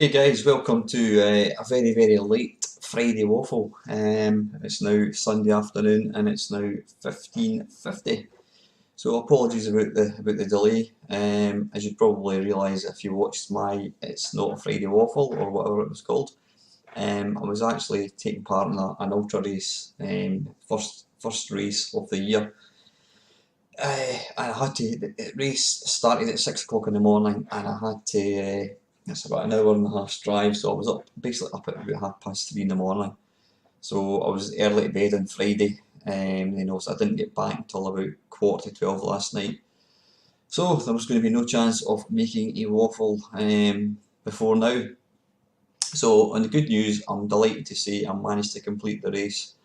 Hey guys, welcome to a very late Friday Waffle. It's now Sunday afternoon and it's now 15:50. So apologies about the delay. As you probably realise if you watched my It's Not a Friday Waffle or whatever it was called, I was actually taking part in an ultra race, first race of the year. I had to. The race started at 6 o'clock in the morning, and I had to. It's about an hour and a half's drive, so I was basically up at about 3:30 in the morning. So I was early to bed on Friday, so I didn't get back until about 11:45 last night. So there was going to be no chance of making a waffle before now. So on the good news, I'm delighted to say I managed to complete the race.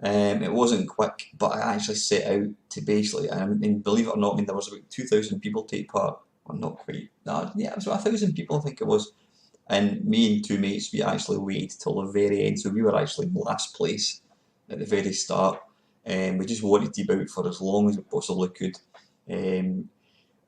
It wasn't quick, but I actually set out to basically, and believe it or not, there was about 2,000 people take part. Well, not quite. No, yeah, it was about 1,000 people, I think it was. And me and two mates, we actually waited till the very end, so we were actually in last place at the very start. We just wanted to be out for as long as we possibly could. Um,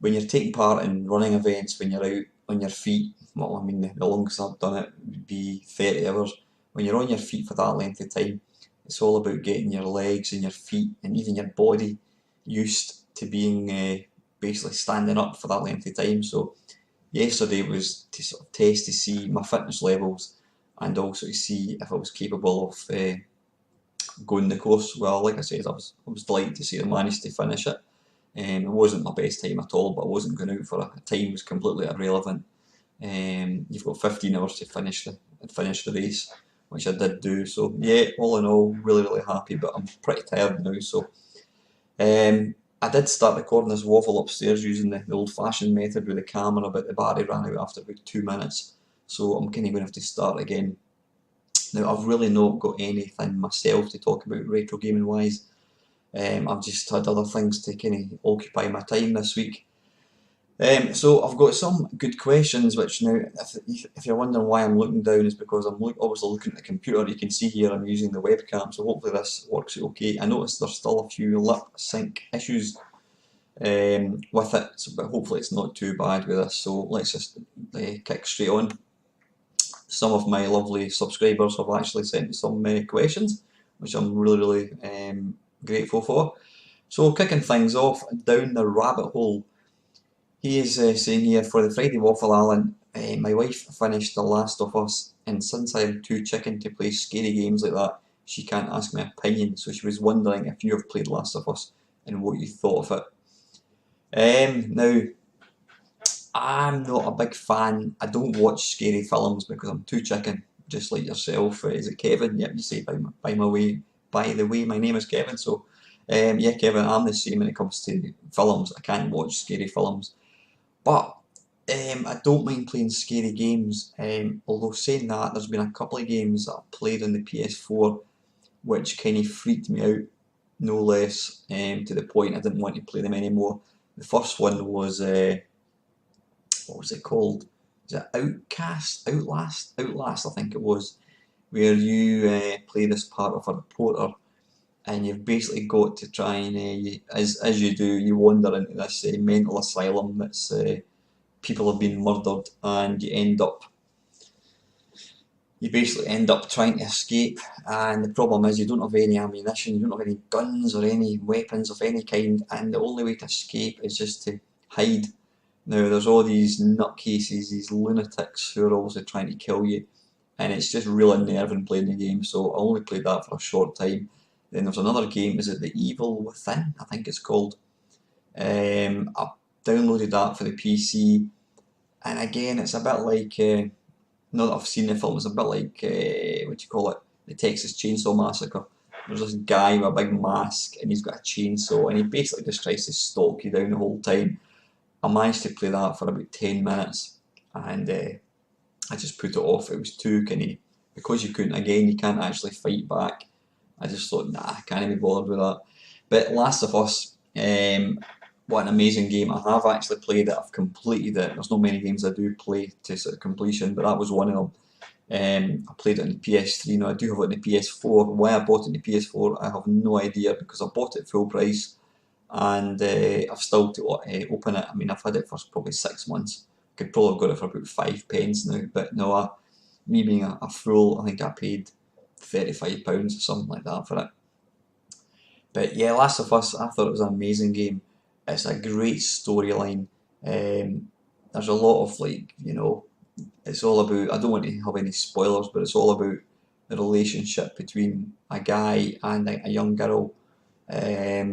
when you're taking part in running events, when you're out on your feet, well, the longest I've done it would be 30 hours. When you're on your feet for that length of time, it's all about getting your legs and your feet and even your body used to being basically standing up for that length of time. So yesterday was to sort of test to see my fitness levels and also to see if I was capable of going the course. Well, like I said, I was delighted to see I managed to finish it. It wasn't my best time at all, but I wasn't going out for it. Time was completely irrelevant. You've got 15 hours to finish the race, which I did do. So yeah, all in all, really happy. But I'm pretty tired now. So I did start recording this waffle upstairs using the old-fashioned method with the camera, but the battery ran out after about 2 minutes. So I'm kind of going to have to start again. Now I've really not got anything myself to talk about retro gaming wise. I've just had other things to kind of occupy my time this week. So I've got some good questions, which now, if you're wondering why I'm looking down, is because I'm obviously looking at the computer. You can see here I'm using the webcam, so hopefully this works okay. I noticed there's still a few lip sync issues with it, but hopefully it's not too bad with this. So let's just kick straight on. Some of my lovely subscribers have actually sent me some questions, which I'm really grateful for. So kicking things off, down the rabbit hole. He is saying here, for the Friday Waffle, Alan, my wife finished The Last of Us, and since I am too chicken to play scary games like that, she can't ask my opinion, so she was wondering if you have played Last of Us and what you thought of it. Now, I'm not a big fan. I don't watch scary films because I'm too chicken, just like yourself. Is it Kevin? Yep, you say by the way, my name is Kevin. So, yeah, Kevin, I'm the same when it comes to films. I can't watch scary films, but I don't mind playing scary games. Although saying that, there's been a couple of games that I've played on the PS4 which kind of freaked me out, no less, to the point I didn't want to play them anymore. The first one was what was it called? Is it Outlast, I think it was, where you play this part of a reporter, and you've basically got to try and, as you do, you wander into this mental asylum that's people have been murdered, and you basically end up trying to escape. And the problem is you don't have any ammunition, you don't have any guns or any weapons of any kind, and the only way to escape is just to hide. Now there's all these nutcases, these lunatics who are also trying to kill you, and it's just real unnerving playing the game, so I only played that for a short time. Then there's another game, is it The Evil Within, I think it's called. I downloaded that for the PC, and again it's a bit like, not that I've seen the film, it's a bit like, what do you call it, the Texas Chainsaw Massacre. There's this guy with a big mask and he's got a chainsaw and he basically just tries to stalk you down the whole time. I managed to play that for about 10 minutes and I just put it off. It was too kind of, because you can't actually fight back. I just thought, nah, I can't be bothered with that. But Last of Us, what an amazing game. I have actually played it, I've completed it. There's not many games I do play to sort of completion, but that was one of them. I played it on the PS3, now I do have it on the PS4. Why I bought it on the PS4, I have no idea, because I bought it full price and I've still to open it. I mean, I've had it for probably 6 months Could probably have got it for about 5 pence now, but no, me being a fool, I think I paid £35 or something like that for it. But yeah, Last of Us, I thought it was an amazing game. It's a great storyline. There's a lot of it's all about, I don't want to have any spoilers, but it's all about the relationship between a guy and a young girl. I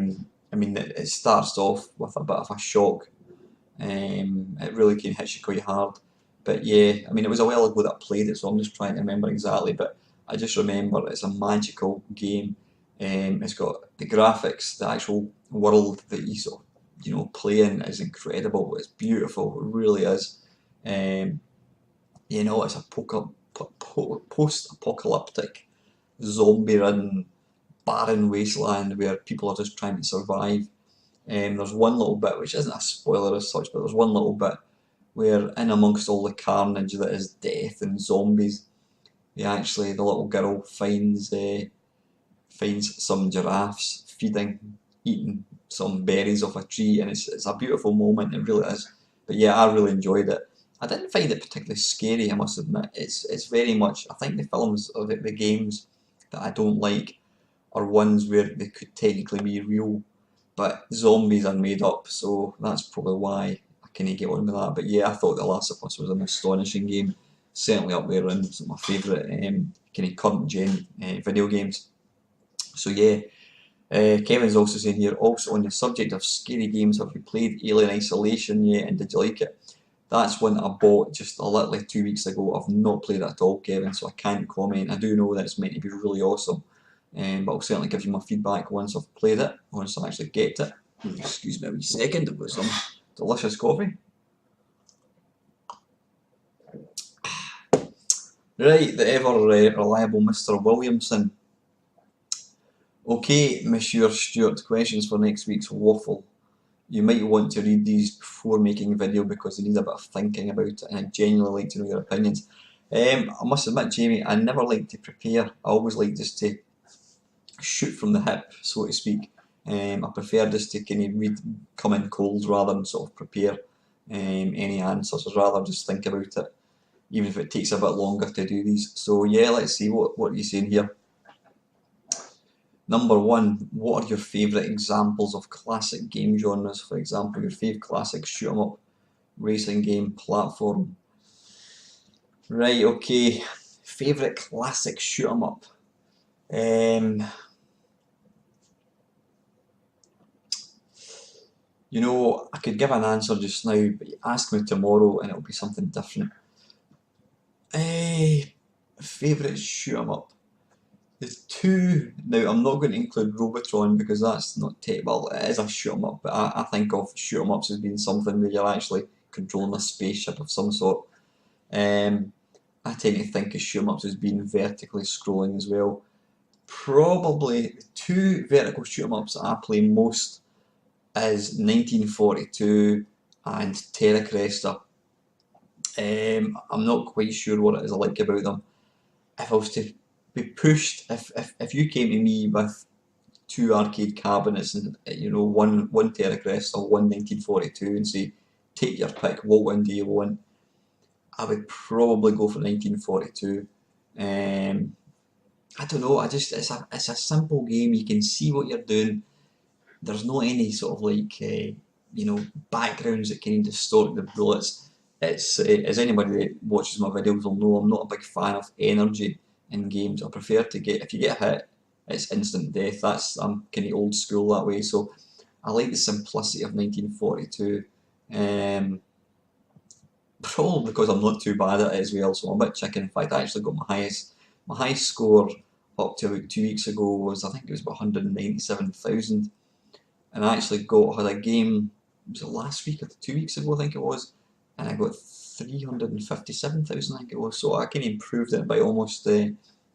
mean, it starts off with a bit of a shock. It really can hit you quite hard. But yeah, I mean, it was a while ago that I played it, so I'm just trying to remember exactly. But I just remember it's a magical game. It's got the graphics, the actual world that you sort of, play in is incredible. It's beautiful, it really is. Um, it's a post-apocalyptic, zombie-ridden, barren wasteland where people are just trying to survive. There's one little bit, which isn't a spoiler as such, but there's one little bit where in amongst all the carnage that is death and zombies, the little girl finds some giraffes eating some berries off a tree, and it's a beautiful moment, it really is. But yeah, I really enjoyed it. I didn't find it particularly scary, I must admit. It's very much, I think the films or the games that I don't like are ones where they could technically be real, but zombies are made up, so that's probably why I can't get on with that. But yeah, I thought The Last of Us was an astonishing game, certainly up there in some of my favourite kind of current gen video games. So yeah, Kevin's also saying here, also on the subject of scary games, have you played Alien Isolation yet and did you like it? That's one I bought just literally 2 weeks ago. I've not played it at all, Kevin, so I can't comment. I do know that it's meant to be really awesome, but I'll certainly give you my feedback once I've played it, once I actually get it. Excuse me a wee second, I've got some delicious coffee. Right, the ever reliable Mr. Williamson. Okay, Monsieur Stewart, questions for next week's waffle. You might want to read these before making a video because they need a bit of thinking about it, and I genuinely like to know your opinions. I must admit, Jamie, I never like to prepare. I always like just to shoot from the hip, so to speak. I prefer just to kind of come in cold rather than sort of prepare any answers. I'd rather just think about it, even if it takes a bit longer to do these. So yeah, let's see what are you saying here. Number one, what are your favourite examples of classic game genres? For example, your favourite classic shoot 'em up, racing game, platform. Right, okay. Favourite classic shoot 'em up. I could give an answer just now, but you ask me tomorrow and it'll be something different. Favourite shoot 'em up. The two, now I'm not going to include Robotron because that's not well, it is a shoot 'em up, but I think of shoot 'em ups as being something where you're actually controlling a spaceship of some sort. I tend to think of shoot 'em ups as being vertically scrolling as well. Probably the two vertical shoot 'em ups that I play most is 1942 and Terra Cresta. I'm not quite sure what it is I like about them. If I was to be pushed, if you came to me with two arcade cabinets and one Terra Cresta or one 1942 and say, take your pick, what one do you want? I would probably go for 1942. I don't know, it's a simple game, you can see what you're doing. There's not any sort of backgrounds that can distort the bullets. It's as anybody that watches my videos will know, I'm not a big fan of energy in games. I prefer to if you get hit, it's instant death. I'm kind of old school that way. So I like the simplicity of 1942. Probably because I'm not too bad at it as well. So I'm a bit chicken. In fact, I actually got my highest score up to about 2 weeks ago was, I think it was about 197,000. And I actually had a game, was it last week or 2 weeks ago I think it was, and I got 357,000 I think it was, so I kind of improved it by almost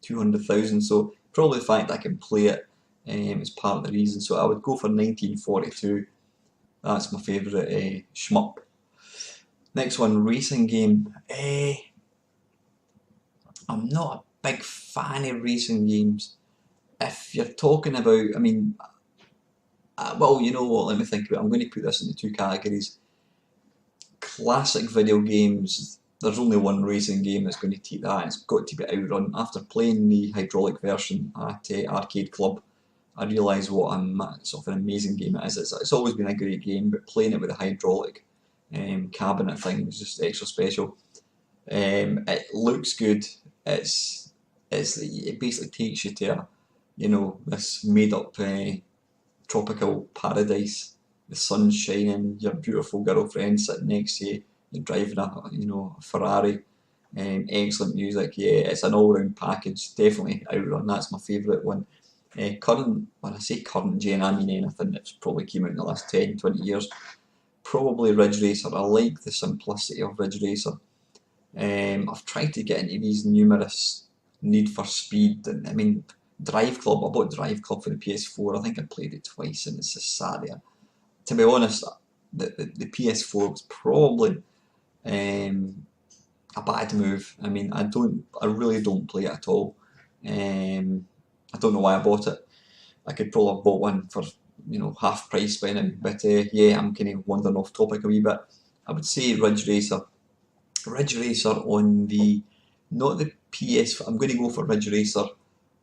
200,000, so probably the fact that I can play it is part of the reason. So I would go for 1942, that's my favourite shmup. Next one, racing game. I'm not a big fan of racing games. If you're talking about, I mean, well, you know what, let me think about it. I'm going to put this into two categories. Classic video games, there's only one racing game that's going to take that. It's got to be Outrun. After playing the hydraulic version at Arcade Club, I realised what sort of an amazing game it is. It's always been a great game, but playing it with a hydraulic cabinet thing was just extra special. It looks good. It basically takes you to this made up tropical paradise. The sun's shining, your beautiful girlfriend sitting next to you, you're driving a Ferrari. Excellent music. Yeah, it's an all-round package. Definitely Outrun. That's my favourite one. When I say current gen, I mean anything that's probably came out in the last 10, 20 years. Probably Ridge Racer. I like the simplicity of Ridge Racer. I've tried to get into these numerous Need for Speed, and I mean Drive Club. I bought Drive Club for the PS4. I think I played it twice, and it's just sad. To be honest, the PS4 was probably a bad move. I mean, I really don't play it at all. I don't know why I bought it. I could probably have bought one for half price spending, but yeah, I'm kind of wandering off topic a wee bit. I would say Ridge Racer. Ridge Racer on not the PS. I'm going to go for Ridge Racer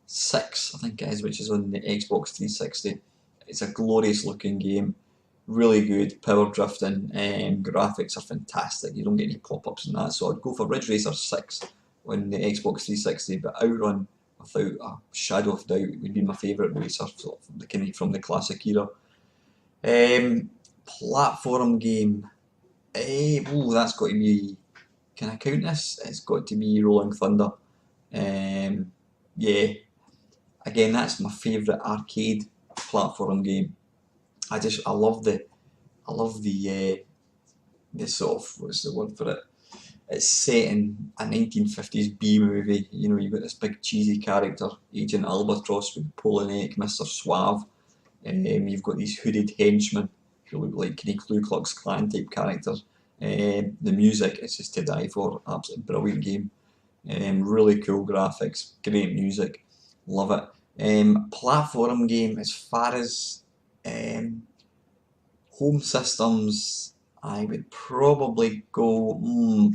6, I think it is, which is on the Xbox 360. It's a glorious looking game. Really good, power drifting, graphics are fantastic, you don't get any pop-ups and that, so I'd go for Ridge Racer 6 on the Xbox 360, but Outrun, without a shadow of doubt, would be my favourite racer from the classic era. Platform game, that's got to be, can I count this? It's got to be Rolling Thunder. Yeah, again, that's my favourite arcade platform game. I love the sort of, what's the word for it? It's set in a 1950s B movie. You've got this big cheesy character, Agent Albatross with the polo neck, Mr. Suave. You've got these hooded henchmen who look like kind of Ku Klux Klan type characters. The music is just to die for. Absolutely brilliant game. Really cool graphics, great music, love it. Platform game, as far as home systems, I would probably go.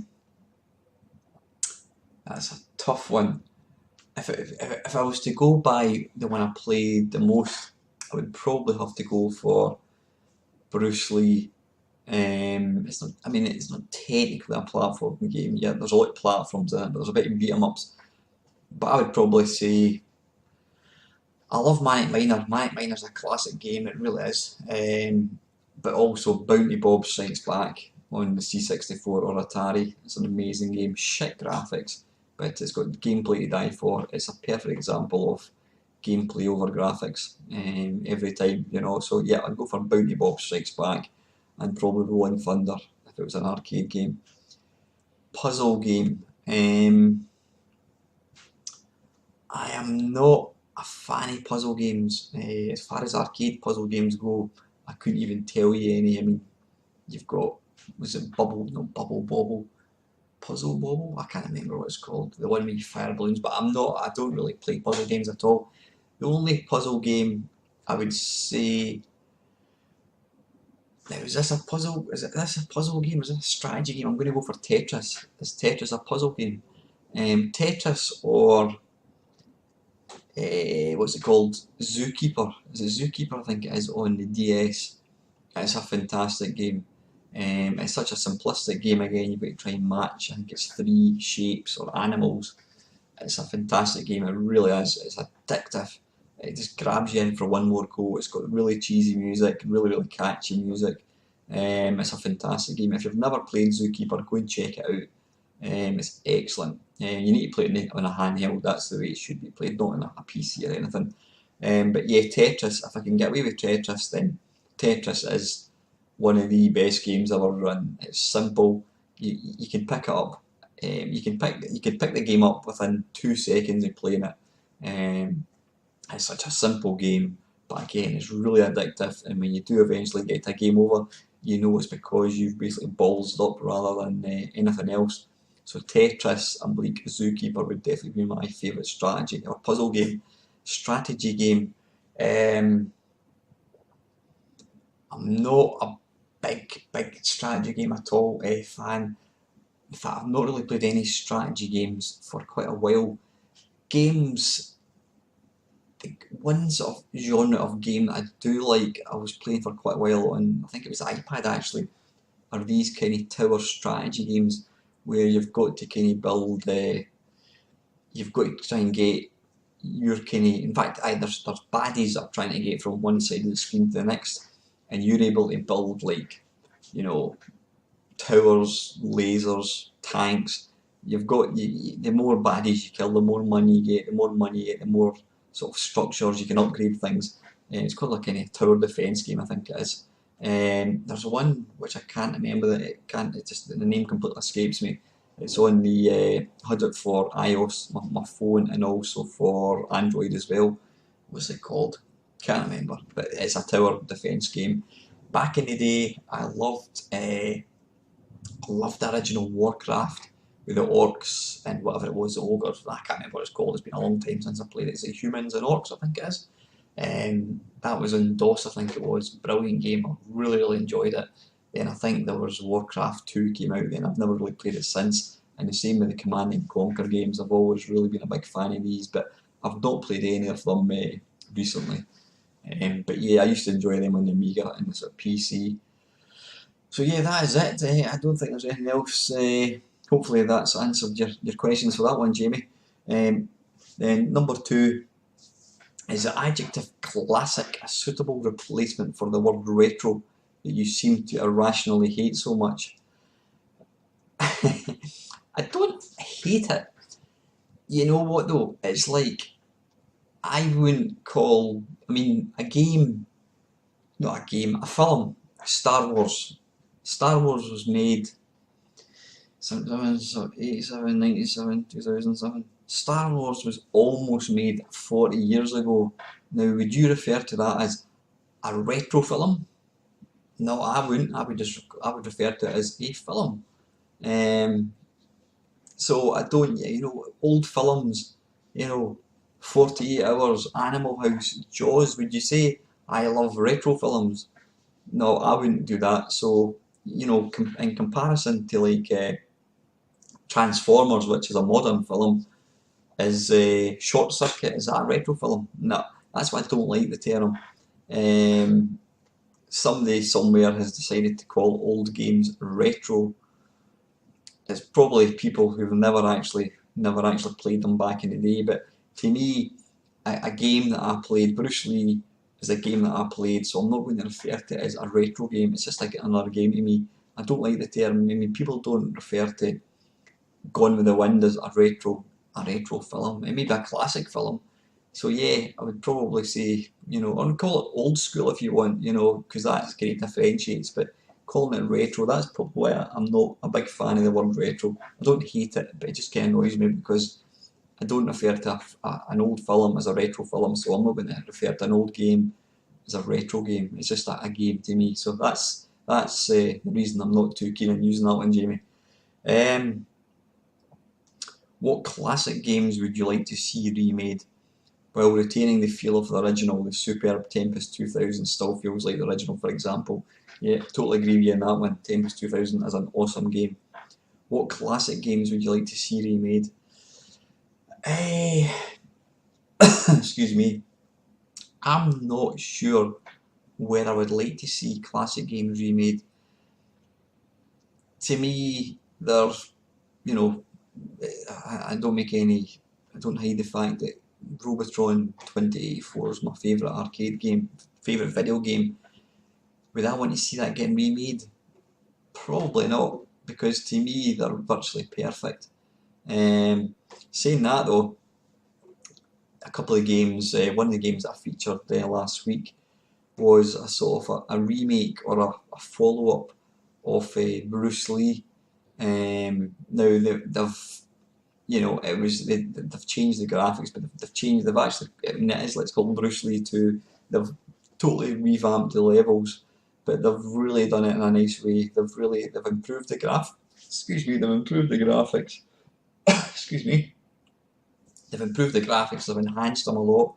That's a tough one. If I was to go by the one I played the most, I would probably have to go for Bruce Lee. It's not. I mean, it's not technically a platform game yet. There's a lot of platforms in it, but there's a bit of beat 'em ups. But I would probably say I love Manic Miner. Manic Miner's a classic game. It really is. But also Bounty Bob Strikes Back on the C64 or Atari. It's an amazing game. Shit graphics, but it's got gameplay to die for. It's a perfect example of gameplay over graphics every time. So yeah, I'd go for Bounty Bob Strikes Back and probably Rolling Thunder if it was an arcade game. Puzzle game. I am not a fan of puzzle games. As far as arcade puzzle games go, I couldn't even tell you any. I mean, you've got, was it Bubble? No, Bubble Bobble. Puzzle Bobble? I can't remember what it's called. The one with you fire balloons, but I don't really play puzzle games at all. The only puzzle game I would say, now is this a puzzle? Is this a puzzle game? Is this a strategy game? I'm going to go for Tetris. Is Tetris a puzzle game? Tetris or what's it called? Zookeeper. Is it Zookeeper? I think it is on the DS. It's a fantastic game. It's such a simplistic game again. You've got to try and match. I think it's 3 shapes or animals. It's a fantastic game. It really is. It's addictive. It just grabs you in for one more go. It's got really cheesy music, really catchy music. It's a fantastic game. If you've never played Zookeeper, go and check it out. It's excellent. You need to play it on a handheld. That's the way it should be played, not on a PC or anything. But yeah, Tetris. If I can get away with Tetris, then Tetris is one of the best games I've ever run. It's simple. You can pick it up. You can pick the game up within 2 seconds of playing it. It's such a simple game, but again, it's really addictive. And when you do eventually get to a game over, it's because you've basically ballsed up rather than anything else. So Tetris and like Zookeeper would definitely be my favourite strategy or puzzle game. Strategy game. I'm not a big strategy game at all fan. In fact, I've not really played any strategy games for quite a while. Games, the one sort of genre of game that I do like, I was playing for quite a while on, I think it was iPad actually, are these kind of tower strategy games where you've got to kind of build, you've got to try and get your kind of, in fact, there's baddies that are trying to get from one side of the screen to the next, and you're able to build like, you know, towers, lasers, tanks. You've got the more baddies you kill, the more money you get. The more money you get, the more sort of structures you can upgrade things. It's called like a kind of tower defense game, I think it is. There's one which I can't remember. That it can't. It just the name completely escapes me. It's on the had it for iOS, my phone, and also for Android as well. What's it called? Can't remember. But it's a tower defense game. Back in the day, I loved the original Warcraft with the orcs and whatever it was, the ogres. I can't remember what it's called. It's been a long time since I played it. It's like humans and orcs, I think it is. That was in DOS, I think it was. Brilliant game. I really enjoyed it. Then I think there was Warcraft 2 came out then. I've never really played it since. And the same with the Command and Conquer games. I've always really been a big fan of these, but I've not played any of them recently. But yeah, I used to enjoy them on the Amiga and the sort of PC. So yeah, that is it. I don't think there's anything else. Hopefully that's answered your questions for that one, Jamie. Then number 2 is the adjective classic a suitable replacement for the word retro that you seem to irrationally hate so much? I don't hate it. You know what though? It's like, I wouldn't call, I mean, a game, not a game, a film, Star Wars. Star Wars was made 87, 97, 2007. Star Wars was almost made 40 years ago. Now, would you refer to that as a retro film? No, I wouldn't. I would refer to it as a film. So I don't, old films, 48 Hours, Animal House, Jaws. Would you say I love retro films? No, I wouldn't do that. So, in comparison to like Transformers, which is a modern film, is Short Circuit, is that a retro film? No, that's why I don't like the term. Somebody somewhere has decided to call old games retro. It's probably people who've never actually played them back in the day, but to me, a game that I played, Bruce Lee, is a game that I played, so I'm not going to refer to it as a retro game. It's just like another game to me. I don't like the term. I mean, people don't refer to Gone with the Wind as a retro film. It may be a classic film. So yeah, I would probably say, or call it old school if you want, because that kind of differentiates, but calling it retro, that's probably why I'm not a big fan of the word retro. I don't hate it, but it just kind of annoys me because I don't refer to an old film as a retro film, so I'm not going to refer to an old game as a retro game. It's just a game to me. So that's the reason I'm not too keen on using that one, Jamie. What classic games would you like to see remade while retaining the feel of the original? The superb Tempest 2000 still feels like the original, for example. Yeah, totally agree with you on that one. Tempest 2000 is an awesome game. What classic games would you like to see remade? Excuse me. I'm not sure where I would like to see classic games remade. To me, there's, I don't hide the fact that Robotron 2084 is my favourite arcade game, favourite video game. Would I want to see that getting remade? Probably not, because to me they're virtually perfect. Saying that though, a couple of games, one of the games I featured last week was a sort of a remake or a follow-up of Bruce Lee. Now they've changed the graphics, but they've actually, it is, let's call it Bruce Lee 2. They've totally revamped the levels, but they've really done it in a nice way. They've improved the they've improved the graphics. Excuse me. They've improved the graphics, they've enhanced them a lot.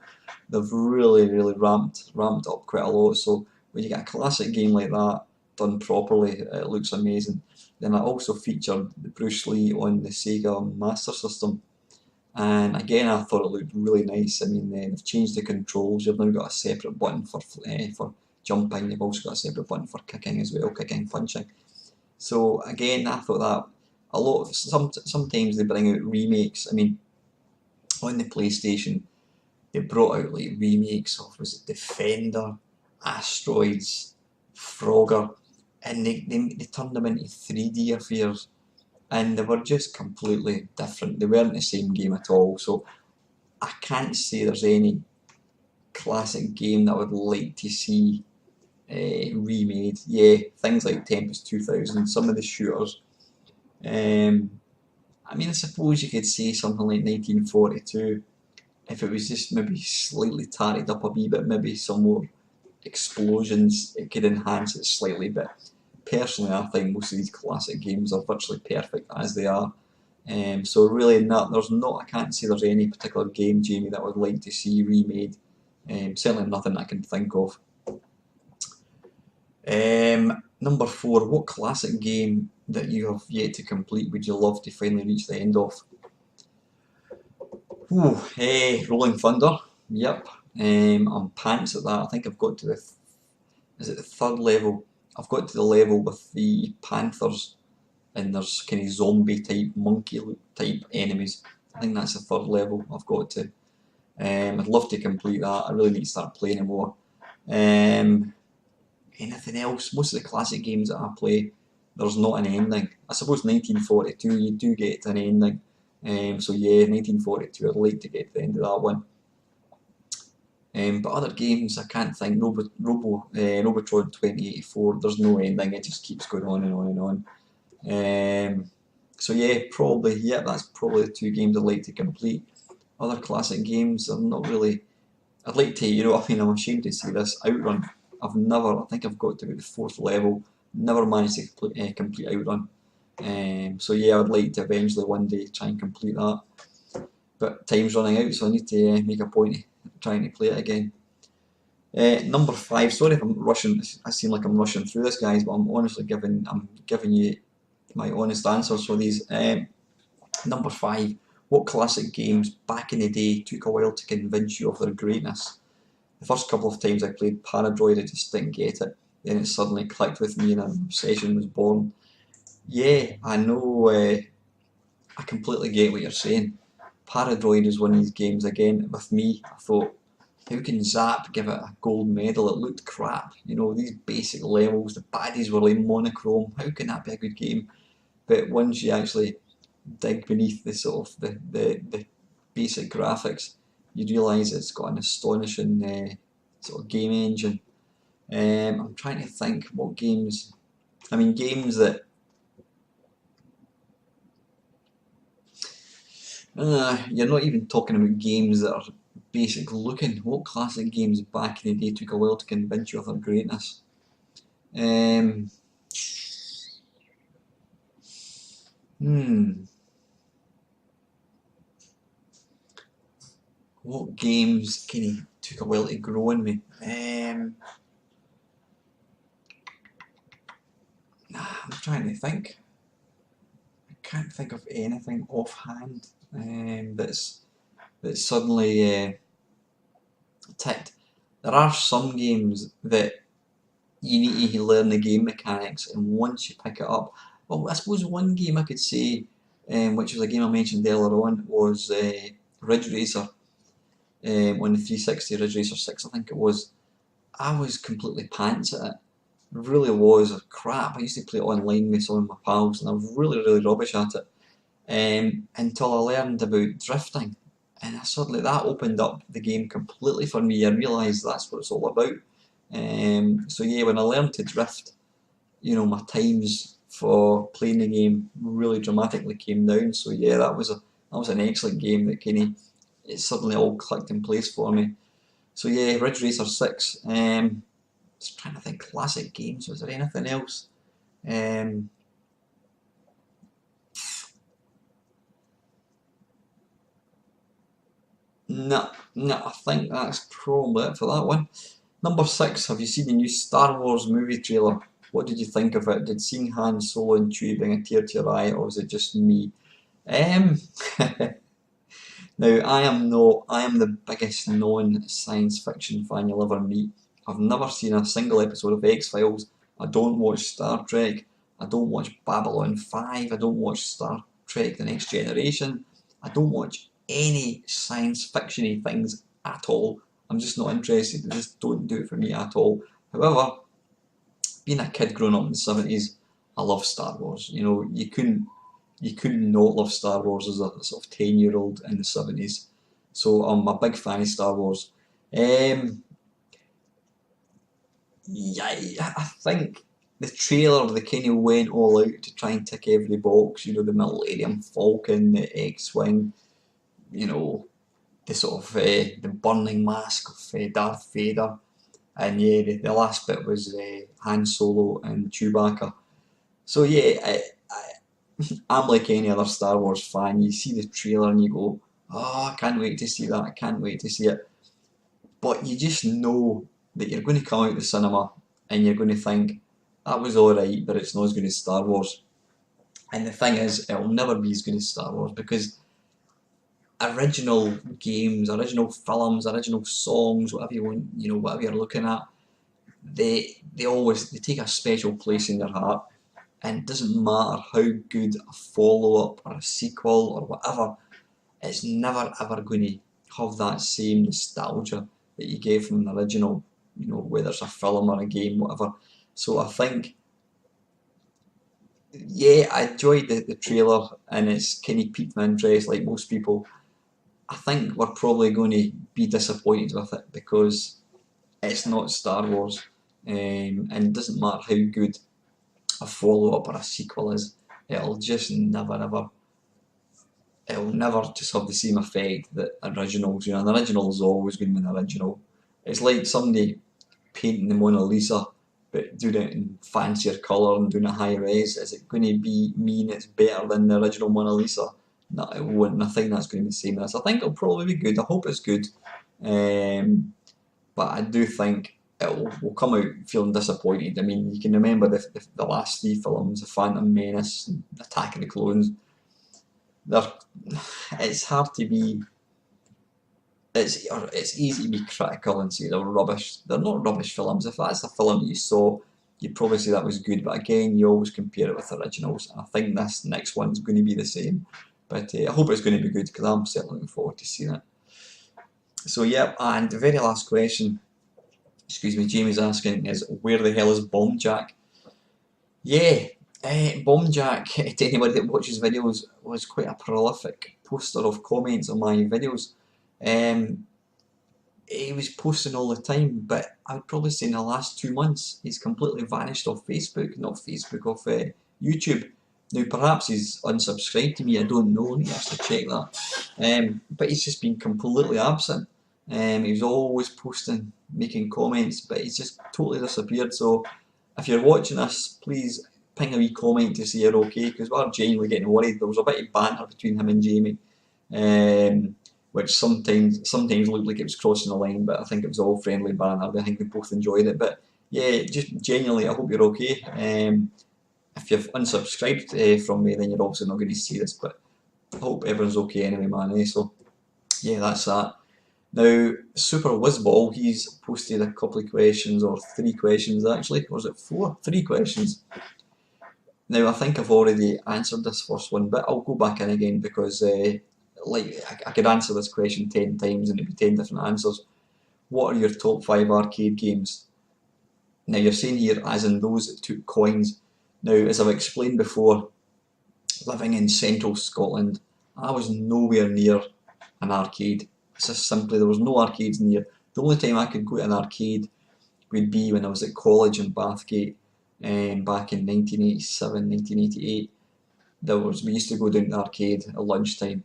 They've really ramped up quite a lot. So when you get a classic game like that, done properly, it looks amazing. Then I also featured Bruce Lee on the Sega Master System, and again I thought it looked really nice. I mean, they've changed the controls. You've now got a separate button for jumping. You've also got a separate button for kicking as well, kicking, punching. So again, I thought that sometimes they bring out remakes. I mean, on the PlayStation, they brought out like remakes of, was it Defender, Asteroids, Frogger, and they turned them into 3D affairs, and they were just completely different. They weren't the same game at all. So I can't say there's any classic game that I would like to see remade. Yeah, things like Tempest 2000, some of the shooters. I mean, I suppose you could say something like 1942, if it was just maybe slightly tarted up a wee bit, maybe some more explosions, it could enhance it slightly. But personally, I think most of these classic games are virtually perfect as they are. So really, I can't say there's any particular game, Jamie, that I would like to see remade. Certainly nothing I can think of. Number 4, what classic game that you have yet to complete would you love to finally reach the end of? Ooh, Rolling Thunder. Yep. I'm pants at that. I think I've got to is it the 3rd level? I've got to the level with the panthers, and there's kind of zombie type, monkey type enemies. I think that's the 3rd level I've got to. I'd love to complete that. I really need to start playing it more. Anything else? Most of the classic games that I play, there's not an ending. I suppose 1942, you do get to an ending. So yeah, 1942, I'd like to get to the end of that one. But other games, I can't think. Robotron 2084, there's no ending. It just keeps going on and on and on. So yeah, that's probably the 2 games I'd like to complete. Other classic games, I'm not really. I'd like to, I mean, I'm ashamed to say this. Outrun, I think I've got to about the 4th level. Never managed to complete Outrun. So yeah, I'd like to eventually one day try and complete that. But time's running out, so I need to make a point of trying to play it again. Number 5. Sorry if I'm rushing. I seem like I'm rushing through this, guys, but I'm honestly giving you my honest answers for these. Number 5. What classic games back in the day took a while to convince you of their greatness? The first couple of times I played Paradroid, I just didn't get it. Then it suddenly clicked with me and an obsession was born. Yeah, I know. I completely get what you're saying. Paradroid is one of these games, again, with me, I thought, how can Zap give it a gold medal? It looked crap. These basic levels, the baddies were like monochrome. How can that be a good game? But once you actually dig beneath the sort of the basic graphics, you realise it's got an astonishing sort of game engine. I'm trying to think what games. I mean, games that. You're not even talking about games that are basic looking. What classic games back in the day took a while to convince you of their greatness? What games kind of took a while to grow on me? I'm trying to think. I can't think of anything offhand that's suddenly ticked. There are some games that you need to learn the game mechanics, and once you pick it up, well, I suppose one game I could say, which was a game I mentioned earlier on, was Ridge Racer on the 360, Ridge Racer 6 I think it was. I was completely pants at it. It really was crap. I used to play it online with some of my pals and I was really rubbish at it until I learned about drifting, and suddenly that opened up the game completely for me. I realised that's what it's all about. So yeah, when I learned to drift, my times for playing the game really dramatically came down. So yeah, that was an excellent game that it suddenly all clicked in place for me. So yeah, Ridge Racer 6. Just trying to think classic games. Was there anything else? No, I think that's probably it for that one. Number 6. Have you seen the new Star Wars movie trailer? What did you think of it? Did seeing Han Solo and Chewie bring a tear to your eye, or was it just me? Um, Now, I am the biggest non-science fiction fan you'll ever meet. I've never seen a single episode of X-Files. I don't watch Star Trek. I don't watch Babylon 5. I don't watch Star Trek The Next Generation. I don't watch any science fiction-y things at all. I'm just not interested. They just don't do it for me at all. However, being a kid growing up in the 70s, I love Star Wars. You know, you couldn't not love Star Wars as a sort of 10-year-old in the 70s. So I'm a big fan of Star Wars. Yeah, I think the trailer, they kind of went all out to try and tick every box. You know, the Millennium Falcon, the X-Wing, you know, the sort of the burning mask of Darth Vader. And yeah, the last bit was Han Solo and Chewbacca. So yeah, I'm like any other Star Wars fan. You see the trailer and you go, oh, I can't wait to see that. I can't wait to see it. But you just know that you're going to come out the cinema and you're going to think, that was alright, but it's not as good as Star Wars. And the thing is, it'll never be as good as Star Wars because original games, original films, original songs, whatever you want, you know, whatever you're looking at, they take a special place in your heart. And it doesn't matter how good a follow-up or a sequel or whatever, it's never ever going to have that same nostalgia that you get from the original, you know, whether it's a film or a game, whatever. So I think, yeah, I enjoyed the trailer and it's kind of piqued my interest like most people. I think we're probably going to be disappointed with it because it's not Star Wars, and it doesn't matter how good a follow-up or a sequel is, it'll just it'll never just have the same effect that originals. You know, an original is always going to be an original. It's like somebody painting the Mona Lisa but doing it in fancier colour and doing it high res. Is it going to mean it's better than the original Mona Lisa? No, it won't. I think that's going to be the same as. I think it'll probably be good. I hope it's good. But I do think we'll come out feeling disappointed. I mean, you can remember the last three films, The Phantom Menace, and Attack of the Clones. It's hard to be. It's easy to be critical and say they're rubbish. They're not rubbish films. If that's a film that you saw, you'd probably say that was good. But again, you always compare it with originals, and I think this next one's going to be the same. But I hope it's going to be good because I'm certainly looking forward to seeing it. So yeah, and the very last question, excuse me, Jamie's asking is, where the hell is Bomb Jack? Yeah, Bomb Jack, to anybody that watches videos, was quite a prolific poster of comments on my videos. He was posting all the time, but I would probably say in the last 2 months he's completely vanished off Facebook, not Facebook, off YouTube. Now perhaps he's unsubscribed to me, I don't know, I need to actually check that. But he's just been completely absent. He was always posting, making comments, but he's just totally disappeared. So if you're watching this, please ping a wee comment to say you're okay, because we're genuinely getting worried. There was a bit of banter between him and Jamie, which sometimes looked like it was crossing the line, but I think it was all friendly banter. I think we both enjoyed it. But yeah, just genuinely, I hope you're okay. If you've unsubscribed from me, then you're obviously not going to see this, but I hope everyone's okay anyway, man. So yeah, that's that. Now, Super Whizball, he's posted a couple of questions, or 3 questions actually, or was it 4? 3 questions. Now, I think I've already answered this first one, but I'll go back in again because like I could answer this question 10 times and it'd be 10 different answers. What are your top 5 arcade games? Now, you're saying here, as in those that took coins. Now, as I've explained before, living in central Scotland, I was nowhere near an arcade. It's just simply, there was no arcades near. The only time I could go to an arcade would be when I was at college in Bathgate, back in 1987, 1988. We used to go down to the arcade at lunchtime.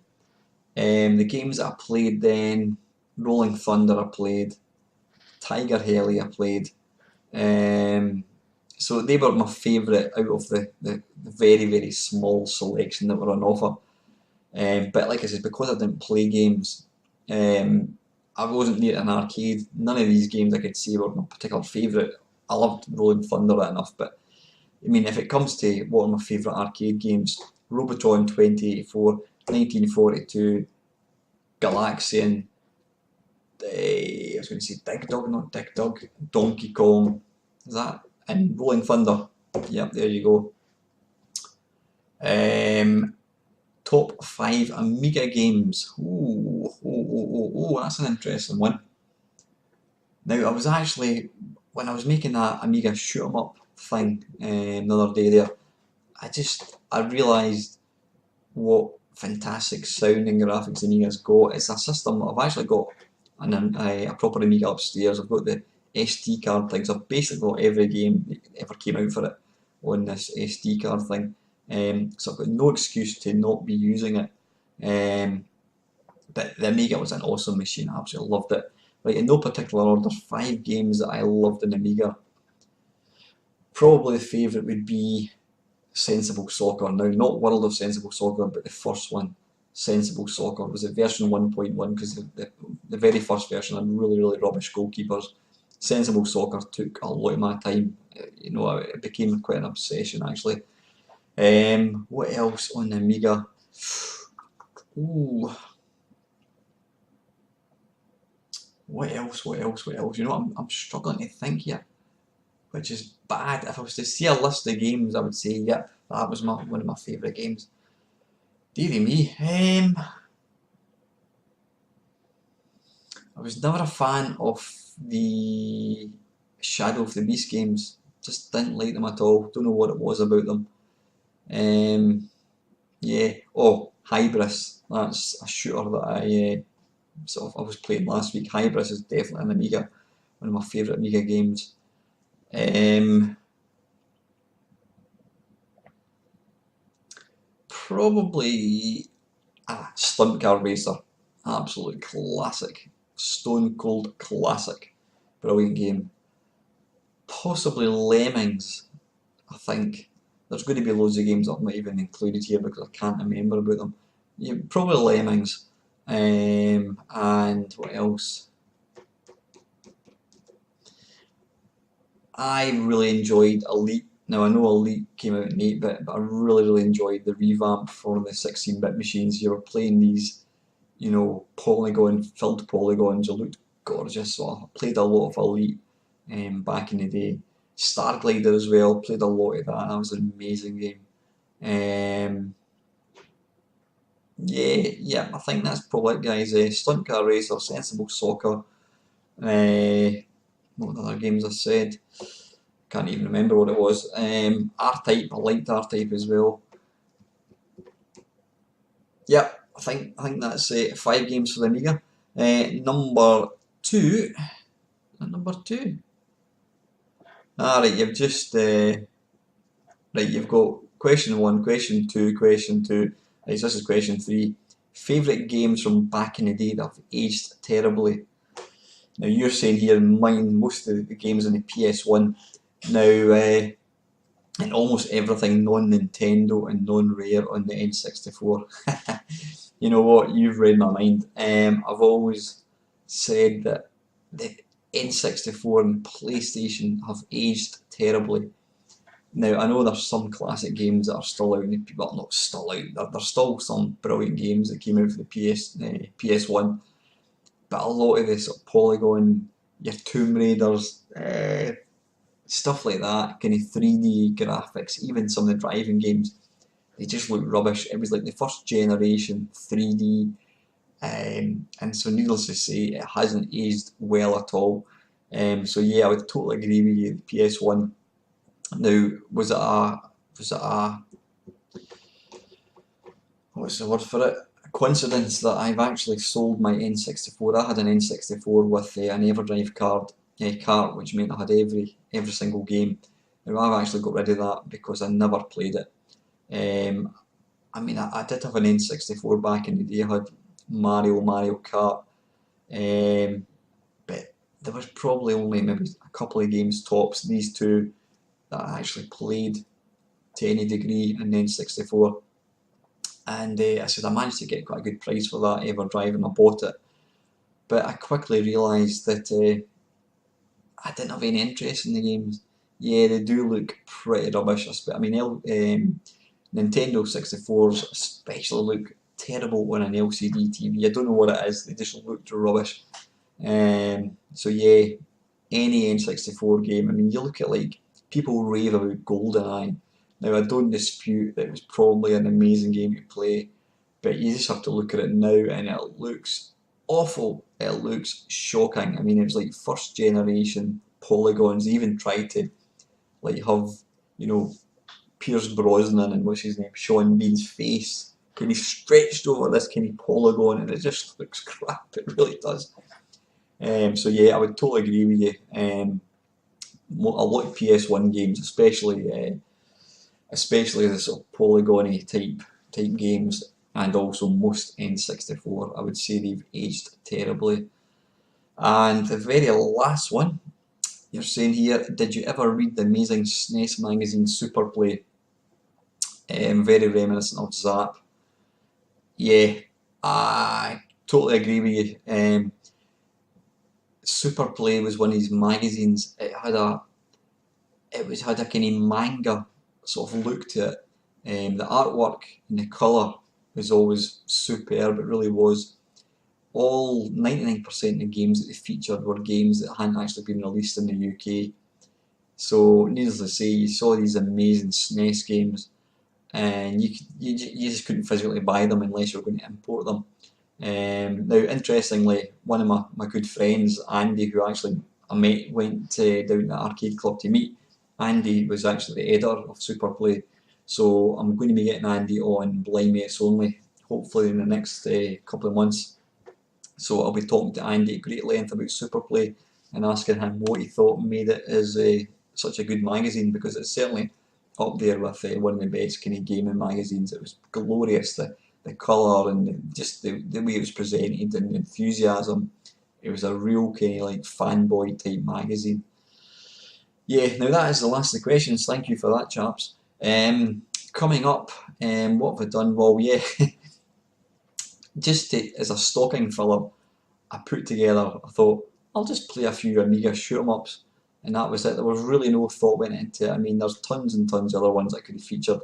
The games that I played then, Rolling Thunder I played, Tiger Heli I played. So they were my favourite out of the very, very small selection that were on offer. But like I said, because I didn't play games, I wasn't near an arcade. None of these games I could say were my particular favourite. I loved Rolling Thunder enough, but I mean, if it comes to what are my favourite arcade games, Robotron 2084, 1942, Galaxian, I was going to say Dig Dug, not Dig Dug, Donkey Kong, is that? And Rolling Thunder. Yep, there you go. Top 5 Amiga games. That's an interesting one. Now, I was actually, when I was making that Amiga shoot 'em up thing the other day there, I realised what fantastic sounding graphics Amiga's got. It's a system, I've actually got a proper Amiga upstairs. I've got the SD card things. I've basically got every game that ever came out for it on this SD card thing. So I've got no excuse to not be using it. But the Amiga was an awesome machine. I absolutely loved it. Right, in no particular order, 5 games that I loved in Amiga. Probably the favourite would be Sensible Soccer. Now, not World of Sensible Soccer, but the first one, Sensible Soccer. Was it version 1.1? Because the very first version had really, really rubbish goalkeepers. Sensible Soccer took a lot of my time. You know, it became quite an obsession actually. What else on the Amiga? Ooh. What else? You know, I'm struggling to think here, which is bad. If I was to see a list of games, I would say, yep, that was one of my favourite games. Dearie me. I was never a fan of the Shadow of the Beast games. Just didn't like them at all. Don't know what it was about them. Yeah. Oh, Hybris. That's a shooter that I was playing last week. Hybris is definitely an Amiga. One of my favourite Amiga games. Probably Stunt Car Racer. Absolute classic. Stone cold classic. Brilliant game. Possibly Lemmings, I think. There's going to be loads of games I've not even included here because I can't remember about them. Yeah, probably Lemmings. And what else? I really enjoyed Elite. Now I know Elite came out in 8-bit, but I really, really enjoyed the revamp for the 16-bit machines. You were playing these, you know, filled polygons. It looked gorgeous. So I played a lot of Elite back in the day. Starglider as well, played a lot of that. That was an amazing game. Yeah, I think that's probably it, guys. Stunt Car Racer, Sensible Soccer. What other games I said? Can't even remember what it was. R-Type, I liked R-Type as well. Yep, I think that's 5 games for the Amiga. Number 2. Number 2. Right, you've just right. You've got question 1, question 2, question 2. Right, so this is question 3. Favourite games from back in the day that have aged terribly. Now you're saying here mine, most of the games on the PS1. Now, and almost everything non-Nintendo and non-Rare on the N64. You know what? You've read my mind. I've always said that the N64 and PlayStation have aged terribly. Now, I know there's some classic games that are still out, well, not still out, there's still some brilliant games that came out for the PS1, but a lot of the sort of polygon, your Tomb Raiders, stuff like that, kind of 3D graphics, even some of the driving games, they just look rubbish. It was like the first generation 3D, and so needless to say, it hasn't aged well at all. So yeah, I would totally agree with you. The PS1. Now, was it a what's the word for it? A coincidence that I've actually sold my N64. I had an N64 with an EverDrive cart, which meant I had every single game. Now I've actually got rid of that because I never played it. I mean, I did have an N64 back in the day. I had Mario Kart, but there was probably only maybe a couple of games tops. These two that I actually played to any degree in N64, and I said I managed to get quite a good price for that EverDrive, and I bought it. But I quickly realised that I didn't have any interest in the games. Yeah, they do look pretty rubbish. I mean, Nintendo 64s especially look terrible on an LCD TV. I don't know what it is, they just looked rubbish. So yeah, any N64 game, I mean, you look at like, people rave about GoldenEye. Now, I don't dispute that it was probably an amazing game to play, but you just have to look at it now and it looks awful. It looks shocking. I mean, it was like first generation polygons. They even tried to like have, you know, Pierce Brosnan and what's his name, Sean Bean's face kind of stretched over this kind of polygon, and it just looks crap. It really does. So yeah, I would totally agree with you. A lot of PS1 games, especially the sort of polygony type games, and also most N64, I would say they've aged terribly. And the very last one, you're saying here, did you ever read the amazing SNES magazine Superplay? Very reminiscent of Zap. Yeah, I totally agree with you. Superplay was one of these magazines. It had a kind of manga sort of look to it. The artwork and the colour was always superb. It really was. All 99% of the games that they featured were games that hadn't actually been released in the UK. So needless to say, you saw these amazing SNES games, and you just couldn't physically buy them unless you were going to import them. Now, interestingly, one of my good friends, Andy, who actually I met, went down to the arcade club to meet, Andy was actually the editor of Superplay. So I'm going to be getting Andy on Blind Mates Only, hopefully in the next couple of months. So I'll be talking to Andy at great length about Superplay and asking him what he thought made it as such a good magazine, because it's certainly up there with one of the best kind of gaming magazines. It was glorious, the colour and just the way it was presented and the enthusiasm. It was a real kind of like fanboy type magazine. Yeah, now that is the last of the questions. Thank you for that, chaps. Coming up, what have I done? Well, yeah, as a stocking filler, I put together, I thought, I'll just play a few Amiga shoot 'em ups, and that was it. There was really no thought went into it. I mean, there's tons and tons of other ones I could have featured,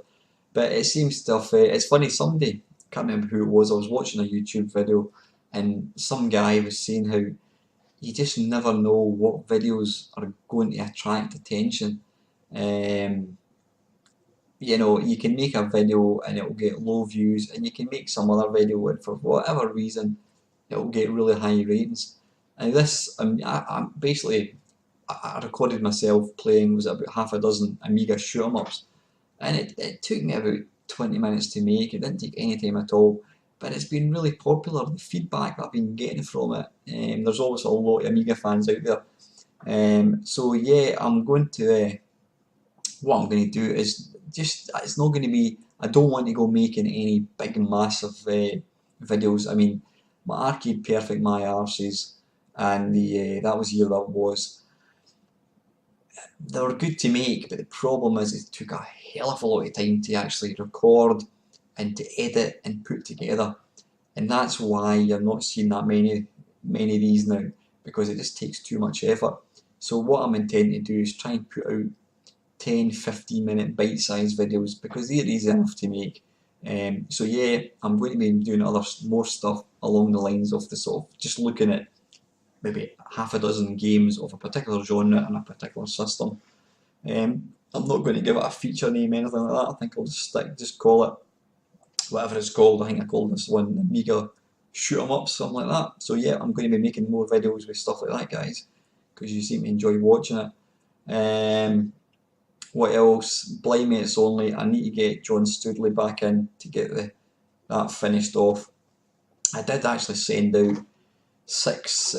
but it seems to have, it's funny, somebody, can't remember who it was, I was watching a YouTube video, and some guy was saying how you just never know what videos are going to attract attention. Um, you can make a video and it will get low views, and you can make some other video and for whatever reason it will get really high ratings. And this, I basically, I recorded myself playing, was it about half a dozen Amiga shoot 'em ups, and it took me about 20 minutes to make. It didn't take any time at all, but it's been really popular. The feedback that I've been getting from it, there's always a lot of Amiga fans out there. So yeah, what I'm going to do is just, it's not going to be, I don't want to go making any big massive videos. I mean, my Arcade Perfect My Arses, and that was the year that was, they were good to make, but the problem is it took a hell of a lot of time to actually record and to edit and put together, and that's why you're not seeing that many of these now, because it just takes too much effort. So what I'm intending to do is try and put out 10-15 minute bite-sized videos, because they're easy enough to make. So yeah, I'm going to be doing more stuff along the lines of the sort of just looking at maybe half a dozen games of a particular genre and a particular system. I'm not going to give it a feature name or anything like that. I think I'll just call it whatever it's called. I think I called this one Amiga shoot 'em up, something like that. So yeah, I'm going to be making more videos with stuff like that, guys, because you seem to enjoy watching it. What else? Blind Mates Only. I need to get John Studley back in to get that finished off. I did actually send out 6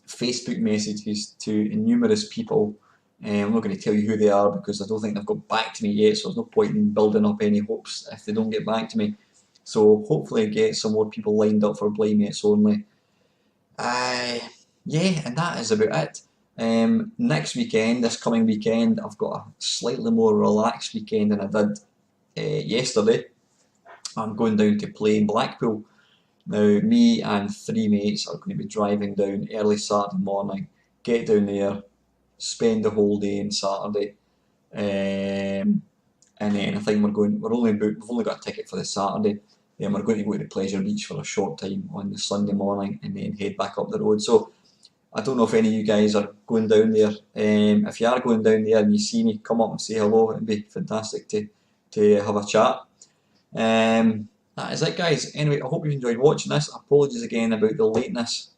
Facebook messages to numerous people. I'm not going to tell you who they are because I don't think they've got back to me yet, so there's no point in building up any hopes if they don't get back to me. So hopefully get some more people lined up for Blind Mates Only. Yeah, and that is about it. Next weekend, this coming weekend, I've got a slightly more relaxed weekend than I did yesterday. I'm going down to play in Blackpool. Now, me and 3 mates are going to be driving down early Saturday morning, get down there, spend the whole day on Saturday. And then I think we've only got a ticket for the Saturday. Then we're going to go to the Pleasure Beach for a short time on the Sunday morning and then head back up the road. So I don't know if any of you guys are going down there. If you are going down there and you see me, come up and say hello. It'd be fantastic to have a chat. That is it, guys. Anyway, I hope you enjoyed watching this. Apologies again about the lateness,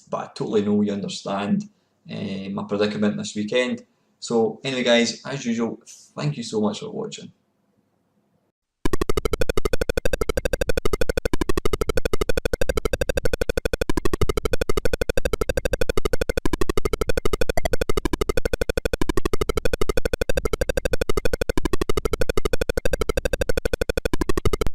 but I totally know you understand my predicament this weekend. So anyway, guys, as usual, thank you so much for watching.